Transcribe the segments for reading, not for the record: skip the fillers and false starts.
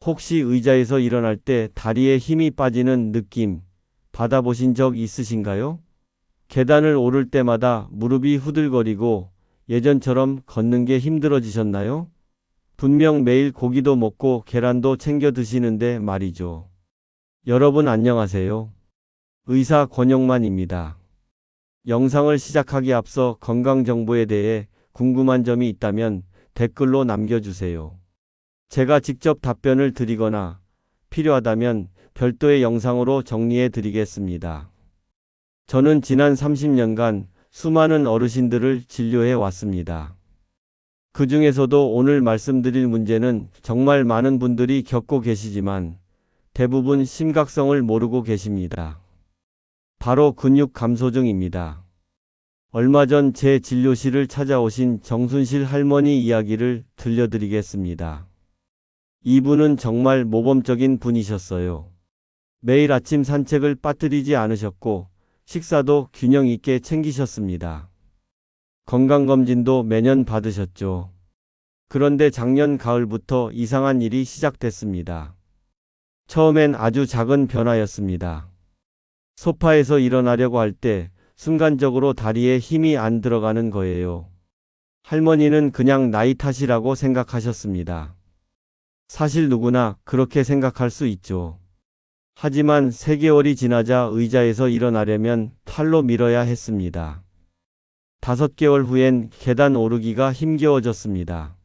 혹시 의자에서 일어날 때 다리에 힘이 빠지는 느낌 받아보신 적 있으신가요? 계단을 오를 때마다 무릎이 후들거리고 예전처럼 걷는 게 힘들어지셨나요? 분명 매일 고기도 먹고 계란도 챙겨 드시는데 말이죠. 여러분 안녕하세요. 의사 권영만입니다. 영상을 시작하기 앞서 건강정보에 대해 궁금한 점이 있다면 댓글로 남겨주세요. 제가 직접 답변을 드리거나 필요하다면 별도의 영상으로 정리해 드리겠습니다. 저는 지난 30년간 수많은 어르신들을 진료해 왔습니다. 그 중에서도 오늘 말씀드릴 문제는 정말 많은 분들이 겪고 계시지만 대부분 심각성을 모르고 계십니다. 바로 근육 감소증입니다. 얼마 전 제 진료실을 찾아오신 정순실 할머니 이야기를 들려드리겠습니다. 이분은 정말 모범적인 분이셨어요. 매일 아침 산책을 빠뜨리지 않으셨고 식사도 균형 있게 챙기셨습니다. 건강검진도 매년 받으셨죠. 그런데 작년 가을부터 이상한 일이 시작됐습니다. 처음엔 아주 작은 변화였습니다. 소파에서 일어나려고 할 때 순간적으로 다리에 힘이 안 들어가는 거예요. 할머니는 그냥 나이 탓이라고 생각하셨습니다. 사실 누구나 그렇게 생각할 수 있죠. 하지만 3개월이 지나자 의자에서 일어나려면 팔로 밀어야 했습니다. 5개월 후엔 계단 오르기가 힘겨워졌습니다.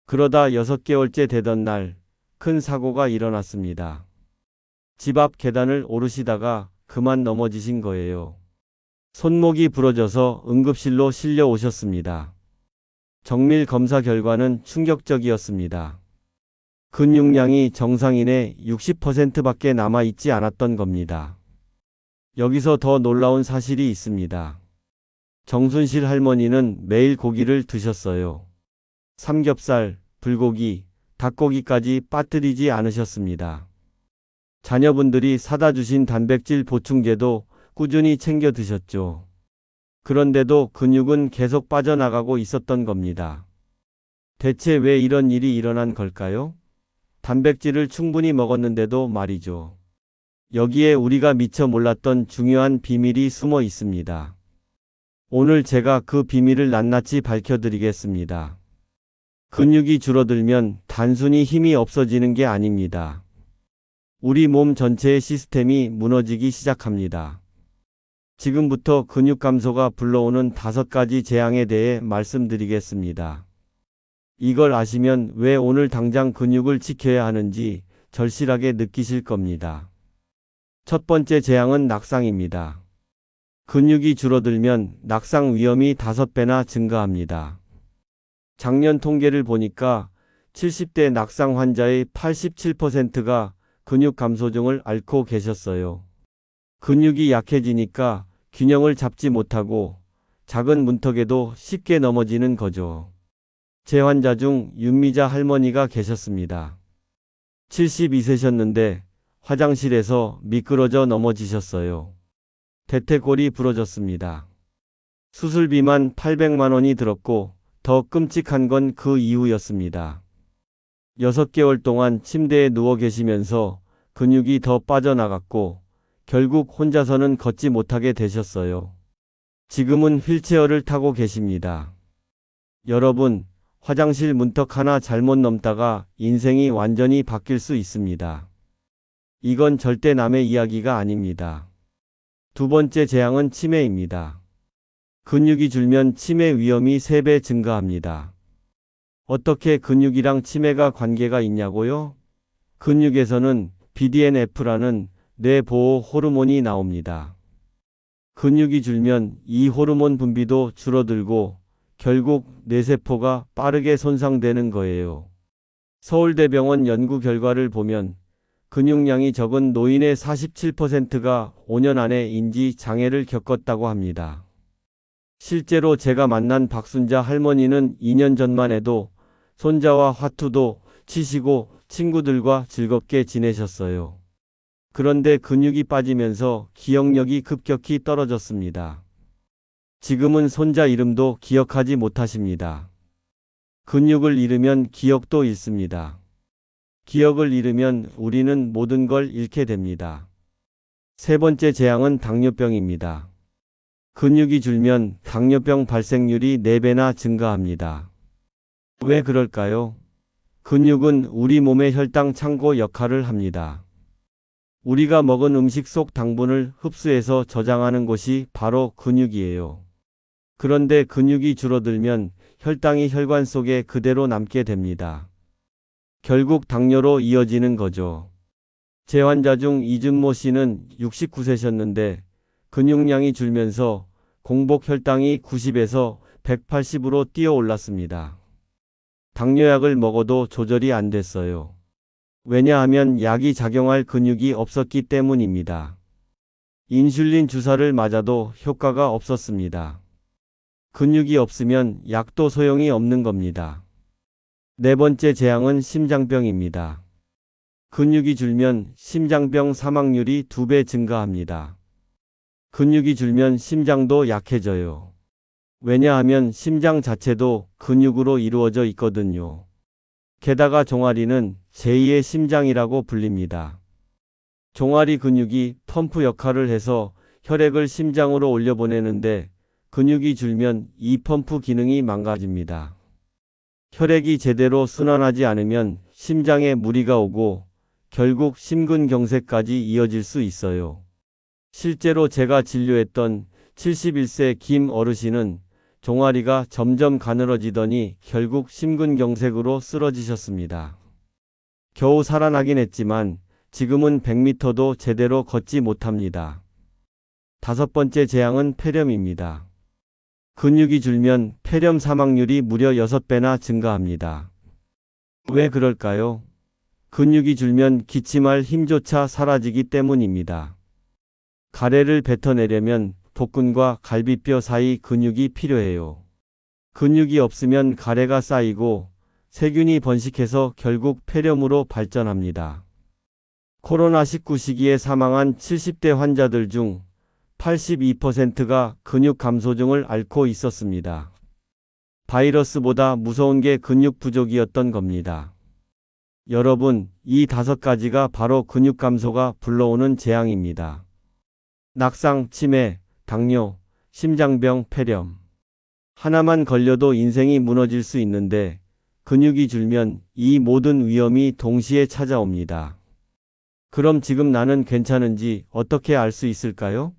그러다 6개월째 되던 날 큰 사고가 일어났습니다. 집 앞 계단을 오르시다가 그만 넘어지신 거예요. 손목이 부러져서 응급실로 실려 오셨습니다. 정밀 검사 결과는 충격적이었습니다. 근육량이 정상인의 60%밖에 남아있지 않았던 겁니다. 여기서 더 놀라운 사실이 있습니다. 정순실 할머니는 매일 고기를 드셨어요. 삼겹살, 불고기, 닭고기까지 빠뜨리지 않으셨습니다. 자녀분들이 사다 주신 단백질 보충제도 꾸준히 챙겨 드셨죠. 그런데도 근육은 계속 빠져나가고 있었던 겁니다. 대체 왜 이런 일이 일어난 걸까요? 단백질을 충분히 먹었는데도 말이죠. 여기에 우리가 미처 몰랐던 중요한 비밀이 숨어 있습니다. 오늘 제가 그 비밀을 낱낱이 밝혀드리겠습니다. 근육이 줄어들면 단순히 힘이 없어지는 게 아닙니다. 우리 몸 전체의 시스템이 무너지기 시작합니다. 지금부터 근육 감소가 불러오는 5가지 재앙에 대해 말씀드리겠습니다. 이걸 아시면 왜 오늘 당장 근육을 지켜야 하는지 절실하게 느끼실 겁니다. 첫 번째 재앙은 낙상입니다. 근육이 줄어들면 낙상 위험이 5배나 증가합니다. 작년 통계를 보니까 70대 낙상 환자의 87%가 근육 감소증을 앓고 계셨어요. 근육이 약해지니까 균형을 잡지 못하고 작은 문턱에도 쉽게 넘어지는 거죠. 제 환자 중 윤미자 할머니가 계셨습니다. 72세셨는데 화장실에서 미끄러져 넘어지셨어요. 대퇴골이 부러졌습니다. 수술비만 800만 원이 들었고 더 끔찍한 건 그 이후였습니다. 6개월 동안 침대에 누워 계시면서 근육이 더 빠져나갔고 결국 혼자서는 걷지 못하게 되셨어요. 지금은 휠체어를 타고 계십니다. 여러분, 화장실 문턱 하나 잘못 넘다가 인생이 완전히 바뀔 수 있습니다. 이건 절대 남의 이야기가 아닙니다. 두 번째 재앙은 치매입니다. 근육이 줄면 치매 위험이 3배 증가합니다. 어떻게 근육이랑 치매가 관계가 있냐고요? 근육에서는 BDNF라는 뇌보호 호르몬이 나옵니다. 근육이 줄면 이 호르몬 분비도 줄어들고 결국 뇌세포가 빠르게 손상되는 거예요. 서울대병원 연구 결과를 보면 근육량이 적은 노인의 47%가 5년 안에 인지 장애를 겪었다고 합니다. 실제로 제가 만난 박순자 할머니는 2년 전만 해도 손자와 화투도 치시고 친구들과 즐겁게 지내셨어요. 그런데 근육이 빠지면서 기억력이 급격히 떨어졌습니다. 지금은 손자 이름도 기억하지 못하십니다. 근육을 잃으면 기억도 잃습니다. 기억을 잃으면 우리는 모든 걸 잃게 됩니다. 세 번째 재앙은 당뇨병입니다. 근육이 줄면 당뇨병 발생률이 4배나 증가합니다. 왜 그럴까요? 근육은 우리 몸의 혈당 창고 역할을 합니다. 우리가 먹은 음식 속 당분을 흡수해서 저장하는 곳이 바로 근육이에요. 그런데 근육이 줄어들면 혈당이 혈관 속에 그대로 남게 됩니다. 결국 당뇨로 이어지는 거죠. 제 환자 중 이준모 씨는 69세셨는데 근육량이 줄면서 공복 혈당이 90에서 180으로 뛰어 올랐습니다. 당뇨약을 먹어도 조절이 안 됐어요. 왜냐하면 약이 작용할 근육이 없었기 때문입니다. 인슐린 주사를 맞아도 효과가 없었습니다. 근육이 없으면 약도 소용이 없는 겁니다. 네 번째 재앙은 심장병입니다. 근육이 줄면 심장병 사망률이 2배 증가합니다. 근육이 줄면 심장도 약해져요. 왜냐하면 심장 자체도 근육으로 이루어져 있거든요. 게다가 종아리는 제2의 심장이라고 불립니다. 종아리 근육이 펌프 역할을 해서 혈액을 심장으로 올려보내는데 근육이 줄면 이 펌프 기능이 망가집니다. 혈액이 제대로 순환하지 않으면 심장에 무리가 오고 결국 심근경색까지 이어질 수 있어요. 실제로 제가 진료했던 71세 김 어르신은 종아리가 점점 가늘어지더니 결국 심근경색으로 쓰러지셨습니다. 겨우 살아나긴 했지만 지금은 100m도 제대로 걷지 못합니다. 다섯 번째 재앙은 폐렴입니다. 근육이 줄면 폐렴 사망률이 무려 6배나 증가합니다. 왜 그럴까요? 근육이 줄면 기침할 힘조차 사라지기 때문입니다. 가래를 뱉어내려면 복근과 갈비뼈 사이 근육이 필요해요. 근육이 없으면 가래가 쌓이고 세균이 번식해서 결국 폐렴으로 발전합니다. 코로나19 시기에 사망한 70대 환자들 중 82%가 근육 감소증을 앓고 있었습니다. 바이러스보다 무서운 게 근육 부족이었던 겁니다. 여러분, 이 5가지가 바로 근육 감소가 불러오는 재앙입니다. 낙상, 치매, 당뇨, 심장병, 폐렴. 하나만 걸려도 인생이 무너질 수 있는데 근육이 줄면 이 모든 위험이 동시에 찾아옵니다. 그럼 지금 나는 괜찮은지 어떻게 알 수 있을까요?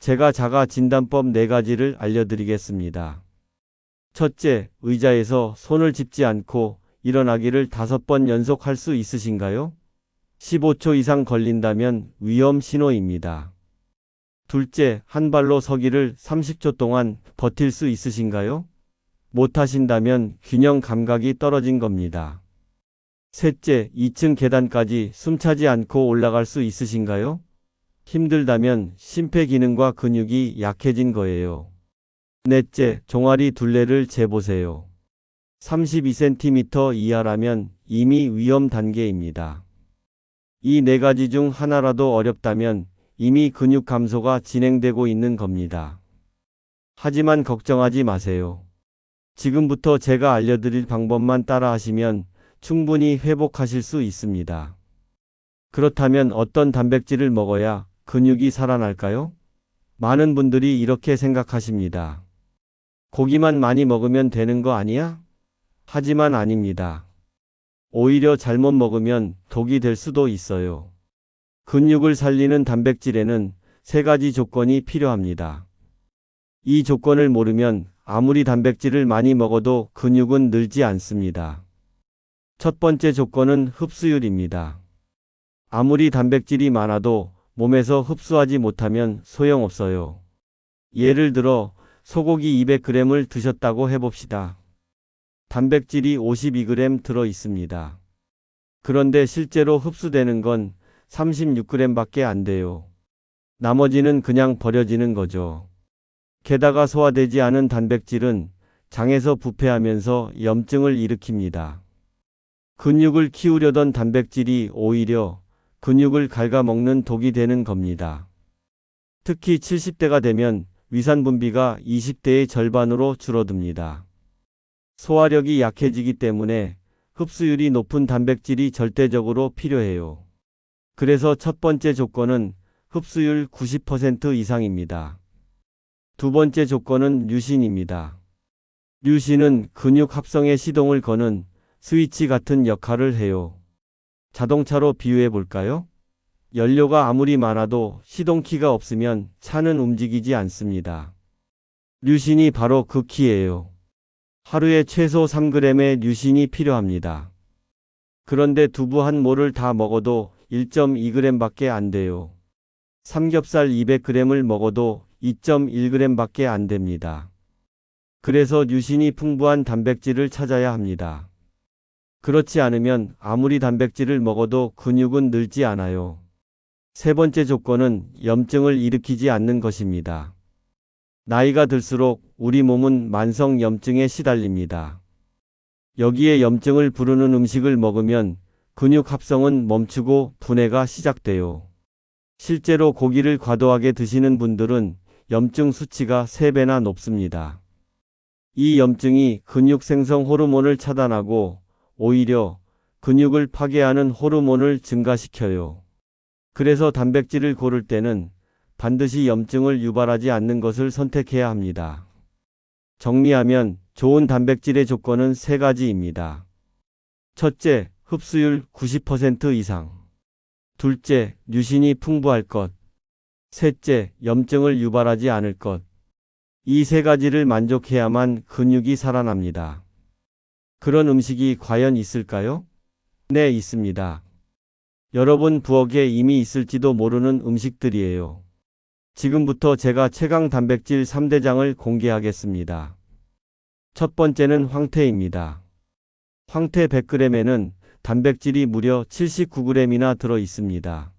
제가 자가 진단법 4가지를 알려드리겠습니다. 첫째, 의자에서 손을 짚지 않고 일어나기를 5번 연속할 수 있으신가요? 15초 이상 걸린다면 위험 신호입니다. 둘째, 한 발로 서기를 30초 동안 버틸 수 있으신가요? 못하신다면 균형 감각이 떨어진 겁니다. 셋째, 2층 계단까지 숨차지 않고 올라갈 수 있으신가요? 힘들다면 심폐기능과 근육이 약해진 거예요. 넷째, 종아리 둘레를 재보세요. 32cm 이하라면 이미 위험 단계입니다. 이 4가지 중 하나라도 어렵다면 이미 근육 감소가 진행되고 있는 겁니다. 하지만 걱정하지 마세요. 지금부터 제가 알려드릴 방법만 따라하시면 충분히 회복하실 수 있습니다. 그렇다면 어떤 단백질을 먹어야 근육이 살아날까요? 많은 분들이 이렇게 생각하십니다. 고기만 많이 먹으면 되는 거 아니야? 하지만 아닙니다. 오히려 잘못 먹으면 독이 될 수도 있어요. 근육을 살리는 단백질에는 3가지 조건이 필요합니다. 이 조건을 모르면 아무리 단백질을 많이 먹어도 근육은 늘지 않습니다. 첫 번째 조건은 흡수율입니다. 아무리 단백질이 많아도 몸에서 흡수하지 못하면 소용없어요. 예를 들어 소고기 200g을 드셨다고 해봅시다. 단백질이 52g 들어 있습니다. 그런데 실제로 흡수되는 건 36g밖에 안 돼요. 나머지는 그냥 버려지는 거죠. 게다가 소화되지 않은 단백질은 장에서 부패하면서 염증을 일으킵니다. 근육을 키우려던 단백질이 오히려 근육을 갉아먹는 독이 되는 겁니다. 특히 70대가 되면 위산 분비가 20대의 절반으로 줄어듭니다. 소화력이 약해지기 때문에 흡수율이 높은 단백질이 절대적으로 필요해요. 그래서 첫 번째 조건은 흡수율 90% 이상입니다. 두 번째 조건은 류신입니다. 류신은 근육 합성에 시동을 거는 스위치 같은 역할을 해요. 자동차로 비유해 볼까요? 연료가 아무리 많아도 시동키가 없으면 차는 움직이지 않습니다. 류신이 바로 그 키예요. 하루에 최소 3g의 류신이 필요합니다. 그런데 두부 한 모를 다 먹어도 1.2g 밖에 안 돼요. 삼겹살 200g을 먹어도 2.1g 밖에 안 됩니다. 그래서 류신이 풍부한 단백질을 찾아야 합니다. 그렇지 않으면 아무리 단백질을 먹어도 근육은 늘지 않아요. 세 번째 조건은 염증을 일으키지 않는 것입니다. 나이가 들수록 우리 몸은 만성 염증에 시달립니다. 여기에 염증을 부르는 음식을 먹으면 근육 합성은 멈추고 분해가 시작돼요. 실제로 고기를 과도하게 드시는 분들은 염증 수치가 3배나 높습니다. 이 염증이 근육 생성 호르몬을 차단하고 오히려 근육을 파괴하는 호르몬을 증가시켜요. 그래서 단백질을 고를 때는 반드시 염증을 유발하지 않는 것을 선택해야 합니다. 정리하면 좋은 단백질의 조건은 3가지입니다. 첫째, 흡수율 90% 이상. 둘째, 류신이 풍부할 것. 셋째, 염증을 유발하지 않을 것. 이 3가지를 만족해야만 근육이 살아납니다. 그런 음식이 과연 있을까요? 네, 있습니다. 여러분 부엌에 이미 있을지도 모르는 음식들이에요. 지금부터 제가 최강 단백질 3대장을 공개하겠습니다. 첫 번째는 황태입니다. 황태 100g에는 단백질이 무려 79g이나 들어 있습니다.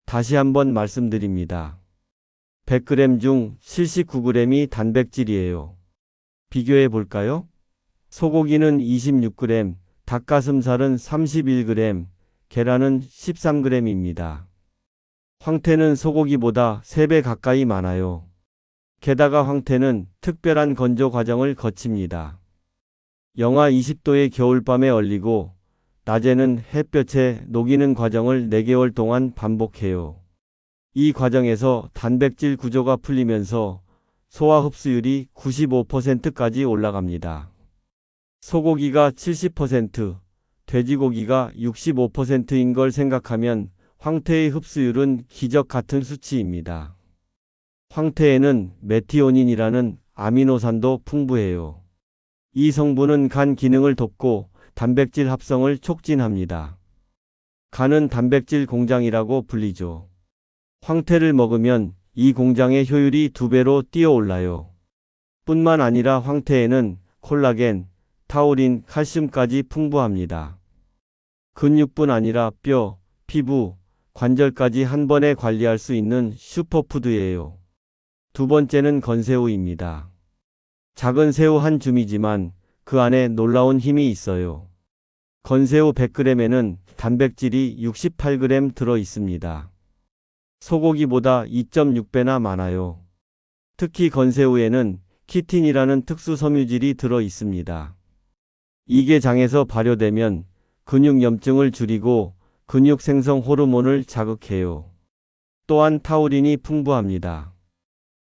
다시 한번 말씀드립니다. 100g 중 79g이 단백질이에요. 비교해 볼까요? 소고기는 26g, 닭가슴살은 31g, 계란은 13g입니다. 황태는 소고기보다 3배 가까이 많아요. 게다가 황태는 특별한 건조 과정을 거칩니다. 영하 20도의 겨울밤에 얼리고 낮에는 햇볕에 녹이는 과정을 4개월 동안 반복해요. 이 과정에서 단백질 구조가 풀리면서 소화 흡수율이 95%까지 올라갑니다. 소고기가 70%, 돼지고기가 65%인 걸 생각하면 황태의 흡수율은 기적 같은 수치입니다. 황태에는 메티오닌이라는 아미노산도 풍부해요. 이 성분은 간 기능을 돕고 단백질 합성을 촉진합니다. 간은 단백질 공장이라고 불리죠. 황태를 먹으면 이 공장의 효율이 2배로 뛰어올라요. 뿐만 아니라 황태에는 콜라겐, 타우린, 칼슘까지 풍부합니다. 근육뿐 아니라 뼈, 피부, 관절까지 한 번에 관리할 수 있는 슈퍼푸드예요. 두 번째는 건새우입니다. 작은 새우 한 줌이지만 그 안에 놀라운 힘이 있어요. 건새우 100g에는 단백질이 68g 들어 있습니다. 소고기보다 2.6배나 많아요. 특히 건새우에는 키틴이라는 특수 섬유질이 들어 있습니다. 이게 장에서 발효되면 근육 염증을 줄이고 근육 생성 호르몬을 자극해요. 또한 타우린이 풍부합니다.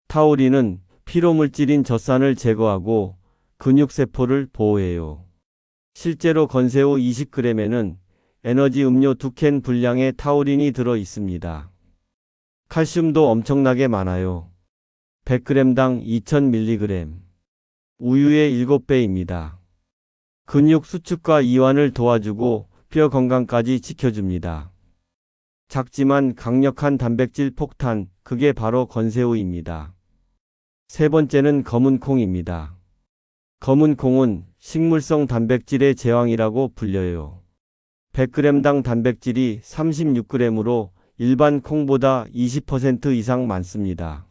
타우린은 피로물질인 젖산을 제거하고 근육세포를 보호해요. 실제로 건새우 20g에는 에너지 음료 2캔 분량의 타우린이 들어 있습니다. 칼슘도 엄청나게 많아요. 100g당 2000mg. 우유의 7배입니다. 근육 수축과 이완을 도와주고 뼈 건강까지 지켜줍니다. 작지만 강력한 단백질 폭탄, 그게 바로 건새우입니다. 세 번째는 검은 콩입니다. 검은 콩은 식물성 단백질의 제왕이라고 불려요. 100g당 단백질이 36g으로 일반 콩보다 20% 이상 많습니다.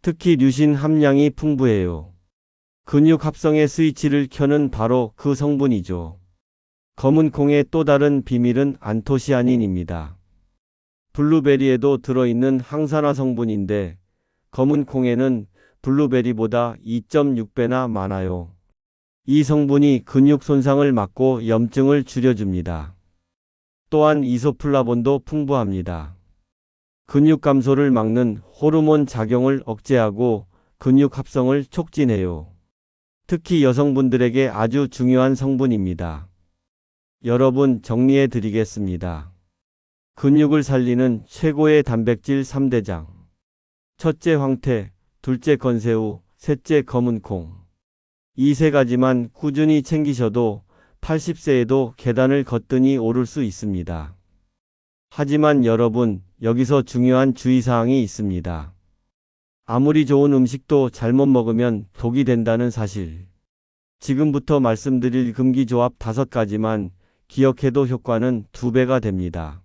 특히 류신 함량이 풍부해요. 근육 합성의 스위치를 켜는 바로 그 성분이죠. 검은 콩의 또 다른 비밀은 안토시아닌입니다. 블루베리에도 들어있는 항산화 성분인데 검은 콩에는 블루베리보다 2.6배나 많아요. 이 성분이 근육 손상을 막고 염증을 줄여줍니다. 또한 이소플라본도 풍부합니다. 근육 감소를 막는 호르몬 작용을 억제하고 근육 합성을 촉진해요. 특히 여성분들에게 아주 중요한 성분입니다. 여러분, 정리해 드리겠습니다. 근육을 살리는 최고의 단백질 3대장. 첫째 황태, 둘째 건새우, 셋째 검은콩. 이 세 가지만 꾸준히 챙기셔도 80세에도 계단을 거뜬히 오를 수 있습니다. 하지만 여러분, 여기서 중요한 주의사항이 있습니다. 아무리 좋은 음식도 잘못 먹으면 독이 된다는 사실. 지금부터 말씀드릴 금기조합 5가지만 기억해도 효과는 2배가 됩니다.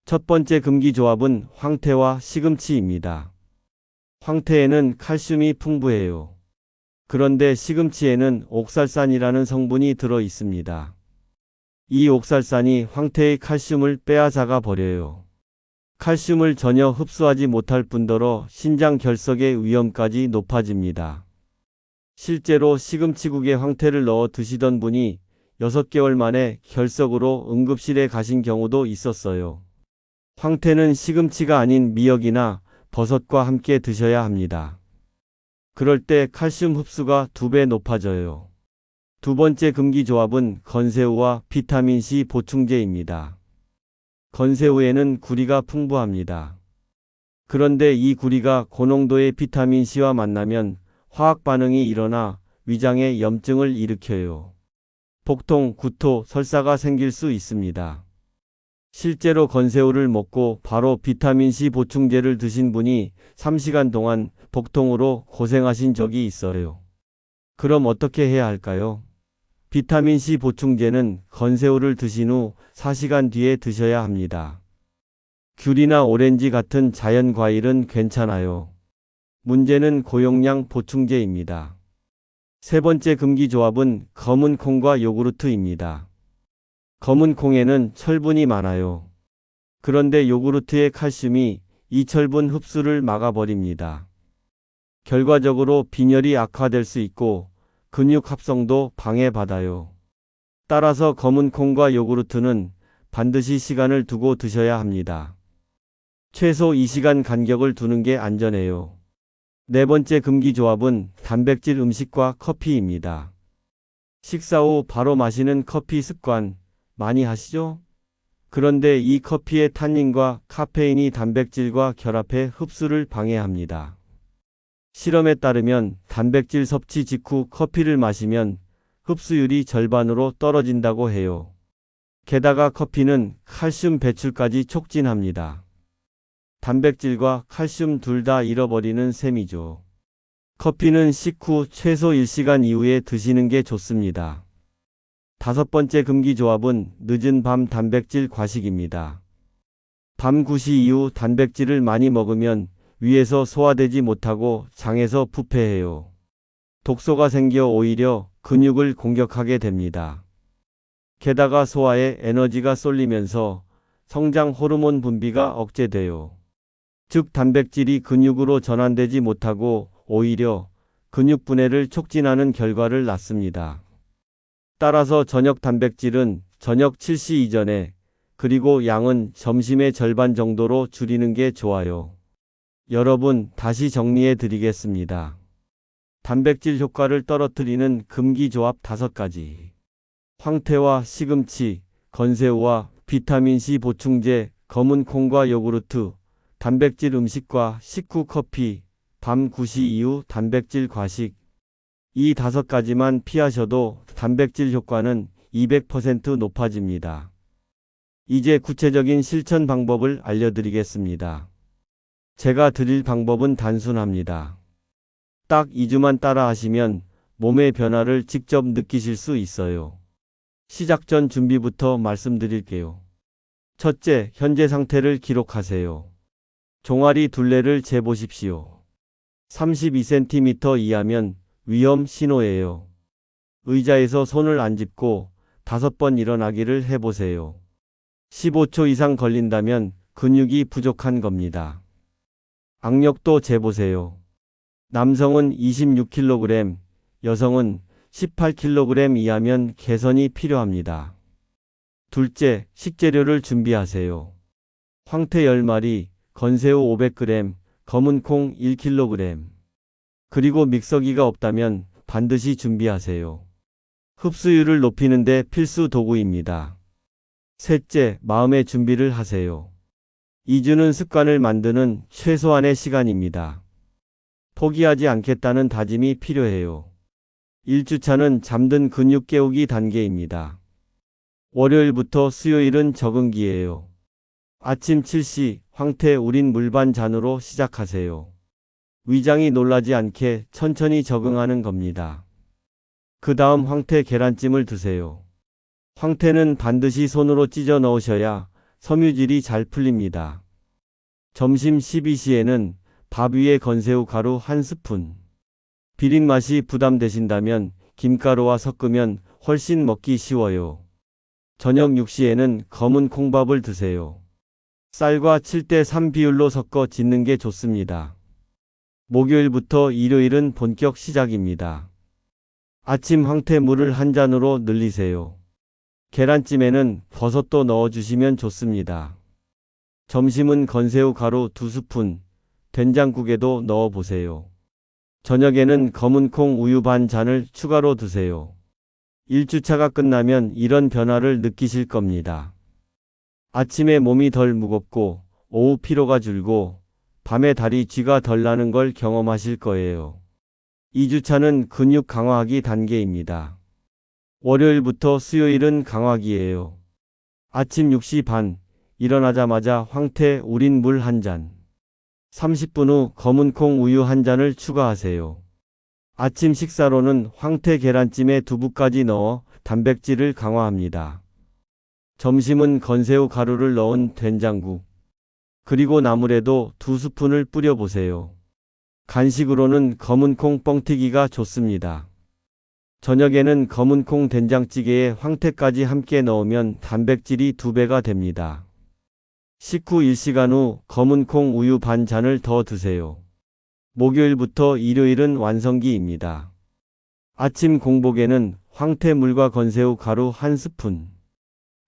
첫 번째 금기조합은 황태와 시금치입니다. 황태에는 칼슘이 풍부해요. 그런데 시금치에는 옥살산이라는 성분이 들어 있습니다. 이 옥살산이 황태의 칼슘을 빼앗아가 버려요. 칼슘을 전혀 흡수하지 못할 뿐더러 신장 결석의 위험까지 높아집니다. 실제로 시금치국에 황태를 넣어 드시던 분이 6개월 만에 결석으로 응급실에 가신 경우도 있었어요. 황태는 시금치가 아닌 미역이나 버섯과 함께 드셔야 합니다. 그럴 때 칼슘 흡수가 2배 높아져요. 두 번째 금기조합은 건새우와 비타민C 보충제입니다. 건새우에는 구리가 풍부합니다. 그런데 이 구리가 고농도의 비타민C와 만나면 화학 반응이 일어나 위장에 염증을 일으켜요. 복통, 구토, 설사가 생길 수 있습니다. 실제로 건새우를 먹고 바로 비타민C 보충제를 드신 분이 3시간 동안 복통으로 고생하신 적이 있어요. 그럼 어떻게 해야 할까요? 비타민C 보충제는 건새우를 드신 후 4시간 뒤에 드셔야 합니다. 귤이나 오렌지 같은 자연 과일은 괜찮아요. 문제는 고용량 보충제입니다. 세 번째 금기조합은 검은 콩과 요구르트입니다. 검은 콩에는 철분이 많아요. 그런데 요구르트의 칼슘이 이 철분 흡수를 막아버립니다. 결과적으로 빈혈이 악화될 수 있고 근육 합성도 방해받아요. 따라서 검은 콩과 요구르트는 반드시 시간을 두고 드셔야 합니다. 최소 2시간 간격을 두는 게 안전해요. 네 번째 금기조합은 단백질 음식과 커피입니다. 식사 후 바로 마시는 커피 습관 많이 하시죠? 그런데 이 커피의 탄닌과 카페인이 단백질과 결합해 흡수를 방해합니다. 실험에 따르면 단백질 섭취 직후 커피를 마시면 흡수율이 절반으로 떨어진다고 해요. 게다가 커피는 칼슘 배출까지 촉진합니다. 단백질과 칼슘 둘 다 잃어버리는 셈이죠. 커피는 식후 최소 1시간 이후에 드시는 게 좋습니다. 다섯 번째 금기조합은 늦은 밤 단백질 과식입니다. 밤 9시 이후 단백질을 많이 먹으면 위에서 소화되지 못하고 장에서 부패해요. 독소가 생겨 오히려 근육을 공격하게 됩니다. 게다가 소화에 에너지가 쏠리면서 성장 호르몬 분비가 억제돼요. 즉 단백질이 근육으로 전환되지 못하고 오히려 근육 분해를 촉진하는 결과를 낳습니다. 따라서 저녁 단백질은 저녁 7시 이전에, 그리고 양은 점심의 절반 정도로 줄이는 게 좋아요. 여러분, 다시 정리해 드리겠습니다. 단백질 효과를 떨어뜨리는 금기조합 5가지. 황태와 시금치, 건새우와 비타민C 보충제, 검은 콩과 요구르트, 단백질 음식과 식후 커피, 밤 9시 이후 단백질 과식. 이 5가지만 피하셔도 단백질 효과는 200% 높아집니다. 이제 구체적인 실천 방법을 알려드리겠습니다. 제가 드릴 방법은 단순합니다. 딱 2주만 따라 하시면 몸의 변화를 직접 느끼실 수 있어요. 시작 전 준비부터 말씀드릴게요. 첫째, 현재 상태를 기록하세요. 종아리 둘레를 재보십시오. 32cm 이하면 위험 신호예요. 의자에서 손을 안 짚고 5번 일어나기를 해보세요. 15초 이상 걸린다면 근육이 부족한 겁니다. 악력도 재보세요. 남성은 26kg, 여성은 18kg 이하면 개선이 필요합니다. 둘째, 식재료를 준비하세요. 황태 10마리, 건새우 500g, 검은 콩 1kg. 그리고 믹서기가 없다면 반드시 준비하세요. 흡수율을 높이는 데 필수 도구입니다. 셋째, 마음의 준비를 하세요. 2주는 습관을 만드는 최소한의 시간입니다. 포기하지 않겠다는 다짐이 필요해요. 1주차는 잠든 근육 깨우기 단계입니다. 월요일부터 수요일은 적응기예요. 아침 7시 황태 우린 물 반 잔으로 시작하세요. 위장이 놀라지 않게 천천히 적응하는 겁니다. 그 다음 황태 계란찜을 드세요. 황태는 반드시 손으로 찢어 넣으셔야 섬유질이 잘 풀립니다. 점심 12시에는 밥 위에 건새우 가루 1스푼. 비린 맛이 부담되신다면 김가루와 섞으면 훨씬 먹기 쉬워요. 저녁 6시에는 검은 콩밥을 드세요. 쌀과 7대3 비율로 섞어 짓는 게 좋습니다. 목요일부터 일요일은 본격 시작입니다. 아침 황태물을 한 잔으로 늘리세요. 계란찜에는 버섯도 넣어주시면 좋습니다. 점심은 건새우 가루 2스푼, 된장국에도 넣어보세요. 저녁에는 검은 콩 우유 반 잔을 추가로 드세요. 1주차가 끝나면 이런 변화를 느끼실 겁니다. 아침에 몸이 덜 무겁고 오후 피로가 줄고 밤에 다리 쥐가 덜 나는 걸 경험하실 거예요. 2주차는 근육 강화하기 단계입니다. 월요일부터 수요일은 강화기예요. 아침 6시 반, 일어나자마자 황태 우린 물 한 잔. 30분 후 검은 콩 우유 한 잔을 추가하세요. 아침 식사로는 황태 계란찜에 두부까지 넣어 단백질을 강화합니다. 점심은 건새우 가루를 넣은 된장국. 그리고 나물에도 2스푼을 뿌려보세요. 간식으로는 검은 콩 뻥튀기가 좋습니다. 저녁에는 검은 콩 된장찌개에 황태까지 함께 넣으면 단백질이 2배가 됩니다. 식후 1시간 후 검은 콩 우유 반 잔을 더 드세요. 목요일부터 일요일은 완성기입니다. 아침 공복에는 황태물과 건새우 가루 1스푼.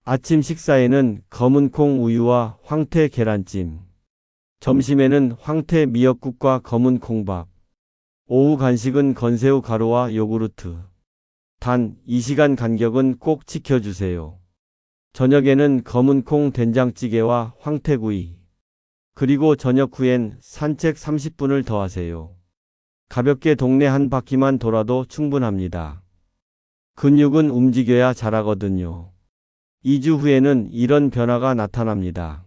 아침 식사에는 검은 콩 우유와 황태 계란찜. 점심에는 황태 미역국과 검은 콩밥. 오후 간식은 건새우 가루와 요구르트. 단 2시간 간격은 꼭 지켜주세요. 저녁에는 검은 콩 된장찌개와 황태구이. 그리고 저녁 후엔 산책 30분을 더 하세요. 가볍게 동네 한 바퀴만 돌아도 충분합니다. 근육은 움직여야 자라거든요. 2주 후에는 이런 변화가 나타납니다.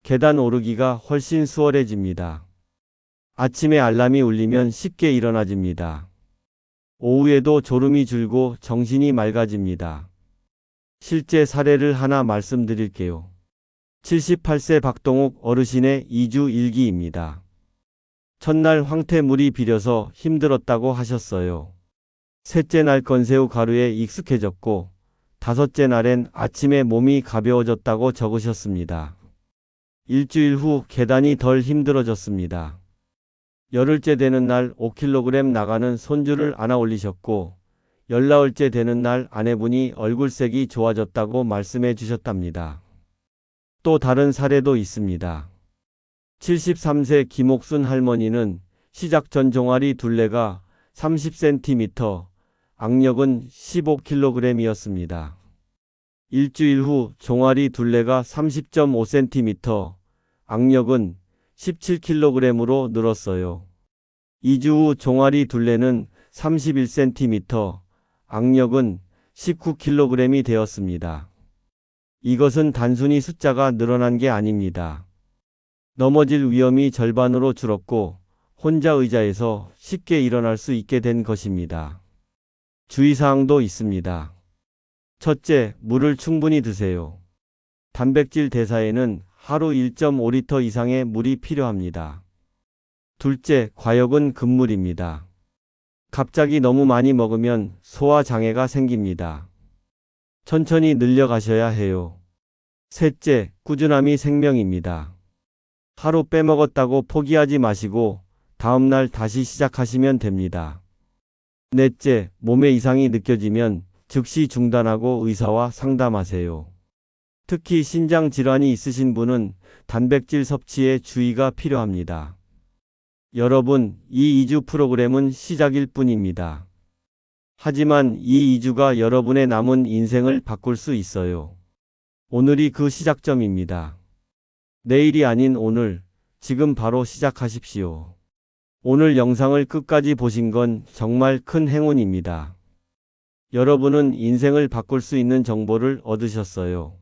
계단 오르기가 훨씬 수월해집니다. 아침에 알람이 울리면 쉽게 일어나집니다. 오후에도 졸음이 줄고 정신이 맑아집니다. 실제 사례를 하나 말씀드릴게요. 78세 박동욱 어르신의 2주 일기입니다. 첫날 황태물이 비려서 힘들었다고 하셨어요. 셋째 날 건새우 가루에 익숙해졌고 다섯째 날엔 아침에 몸이 가벼워졌다고 적으셨습니다. 일주일 후 계단이 덜 힘들어졌습니다. 열흘째 되는 날 5kg 나가는 손주를 안아 올리셨고 열나흘째 되는 날 아내분이 얼굴색이 좋아졌다고 말씀해 주셨답니다. 또 다른 사례도 있습니다. 73세 김옥순 할머니는 시작 전 종아리 둘레가 30cm, 악력은 15kg이었습니다. 일주일 후 종아리 둘레가 30.5cm, 악력은 17kg으로 늘었어요. 2주 후 종아리 둘레는 31cm, 악력은 19kg이 되었습니다. 이것은 단순히 숫자가 늘어난 게 아닙니다. 넘어질 위험이 절반으로 줄었고 혼자 의자에서 쉽게 일어날 수 있게 된 것입니다. 주의사항도 있습니다. 첫째, 물을 충분히 드세요. 단백질 대사에는 하루 1.5리터 이상의 물이 필요합니다. 둘째, 과육은 금물입니다. 갑자기 너무 많이 먹으면 소화 장애가 생깁니다. 천천히 늘려가셔야 해요. 셋째, 꾸준함이 생명입니다. 하루 빼먹었다고 포기하지 마시고 다음날 다시 시작하시면 됩니다. 넷째, 몸에 이상이 느껴지면 즉시 중단하고 의사와 상담하세요. 특히 신장 질환이 있으신 분은 단백질 섭취에 주의가 필요합니다. 여러분, 이 2주 프로그램은 시작일 뿐입니다. 하지만 이 2주가 여러분의 남은 인생을 바꿀 수 있어요. 오늘이 그 시작점입니다. 내일이 아닌 오늘, 지금 바로 시작하십시오. 오늘 영상을 끝까지 보신 건 정말 큰 행운입니다. 여러분은 인생을 바꿀 수 있는 정보를 얻으셨어요.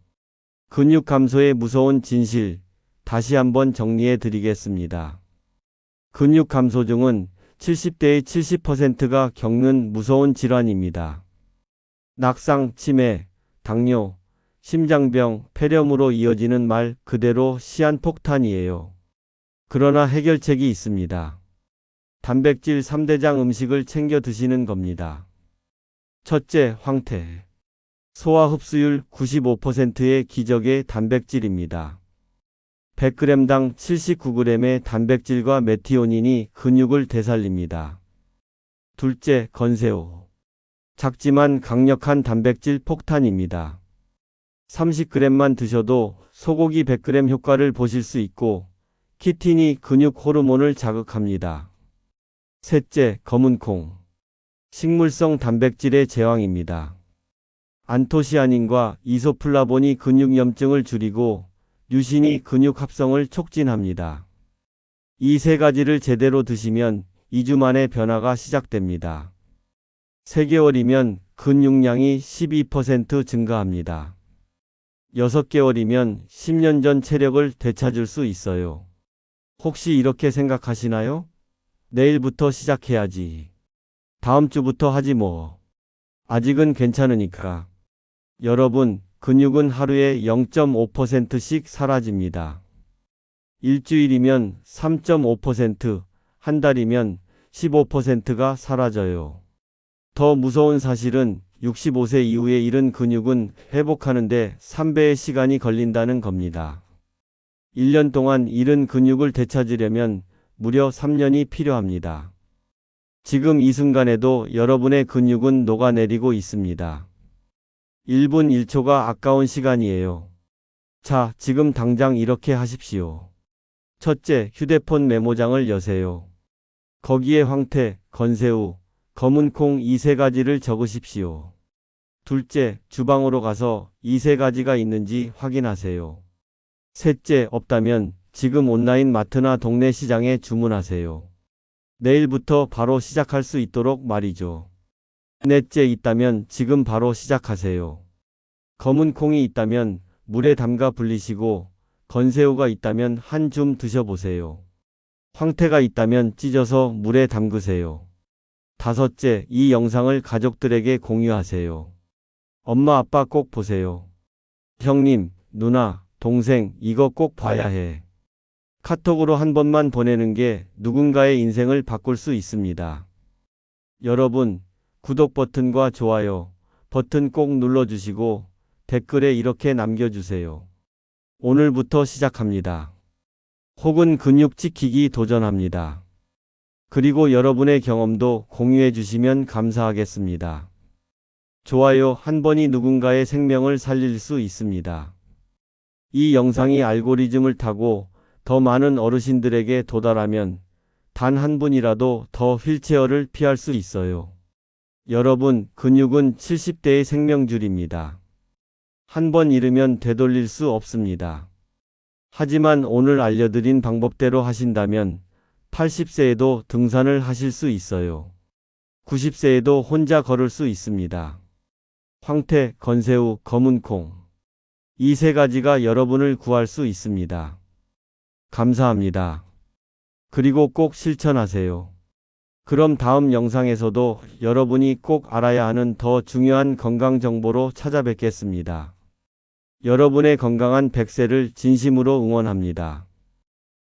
근육 감소의 무서운 진실, 다시 한번 정리해 드리겠습니다. 근육 감소증은 70대의 70%가 겪는 무서운 질환입니다. 낙상, 치매, 당뇨, 심장병, 폐렴으로 이어지는 말 그대로 시한폭탄이에요. 그러나 해결책이 있습니다. 단백질 3대장 음식을 챙겨 드시는 겁니다. 첫째, 황태. 소화 흡수율 95%의 기적의 단백질입니다. 100g당 79g의 단백질과 메티오닌이 근육을 되살립니다. 둘째, 건새우. 작지만 강력한 단백질 폭탄입니다. 30g만 드셔도 소고기 100g 효과를 보실 수 있고 키틴이 근육 호르몬을 자극합니다. 셋째, 검은콩. 식물성 단백질의 제왕입니다. 안토시아닌과 이소플라본이 근육염증을 줄이고 류신이 근육 합성을 촉진합니다. 이 세 가지를 제대로 드시면 2주 만에 변화가 시작됩니다. 3개월이면 근육량이 12% 증가합니다. 6개월이면 10년 전 체력을 되찾을 수 있어요. 혹시 이렇게 생각하시나요? 내일부터 시작해야지. 다음 주부터 하지 뭐. 아직은 괜찮으니까. 여러분, 근육은 하루에 0.5%씩 사라집니다. 일주일이면 3.5%, 한 달이면 15%가 사라져요. 더 무서운 사실은 65세 이후에 잃은 근육은 회복하는데 3배의 시간이 걸린다는 겁니다. 1년 동안 잃은 근육을 되찾으려면 무려 3년이 필요합니다. 지금 이 순간에도 여러분의 근육은 녹아내리고 있습니다. 1분 1초가 아까운 시간이에요. 자, 지금 당장 이렇게 하십시오. 첫째, 휴대폰 메모장을 여세요. 거기에 황태, 건새우, 검은콩 이 세 가지를 적으십시오. 둘째, 주방으로 가서 이 세 가지가 있는지 확인하세요. 셋째, 없다면 지금 온라인 마트나 동네 시장에 주문하세요. 내일부터 바로 시작할 수 있도록 말이죠. 넷째, 있다면 지금 바로 시작하세요. 검은콩이 있다면 물에 담가 불리시고 건새우가 있다면 한 줌 드셔보세요. 황태가 있다면 찢어서 물에 담그세요. 다섯째, 이 영상을 가족들에게 공유하세요. 엄마, 아빠 꼭 보세요. 형님, 누나, 동생, 이거 꼭 봐야 해. 카톡으로 한 번만 보내는 게 누군가의 인생을 바꿀 수 있습니다. 여러분, 구독 버튼과 좋아요 버튼 꼭 눌러주시고 댓글에 이렇게 남겨주세요. 오늘부터 시작합니다. 혹은 근육 지키기 도전합니다. 그리고 여러분의 경험도 공유해 주시면 감사하겠습니다. 좋아요 한 번이 누군가의 생명을 살릴 수 있습니다. 이 영상이 알고리즘을 타고 더 많은 어르신들에게 도달하면 단 한 분이라도 더 휠체어를 피할 수 있어요. 여러분, 근육은 70대의 생명줄입니다. 한 번 잃으면 되돌릴 수 없습니다. 하지만 오늘 알려드린 방법대로 하신다면 80세에도 등산을 하실 수 있어요. 90세에도 혼자 걸을 수 있습니다. 황태, 건새우, 검은콩. 이 세 가지가 여러분을 구할 수 있습니다. 감사합니다. 그리고 꼭 실천하세요. 그럼 다음 영상에서도 여러분이 꼭 알아야 하는 더 중요한 건강 정보로 찾아뵙겠습니다. 여러분의 건강한 100세를 진심으로 응원합니다.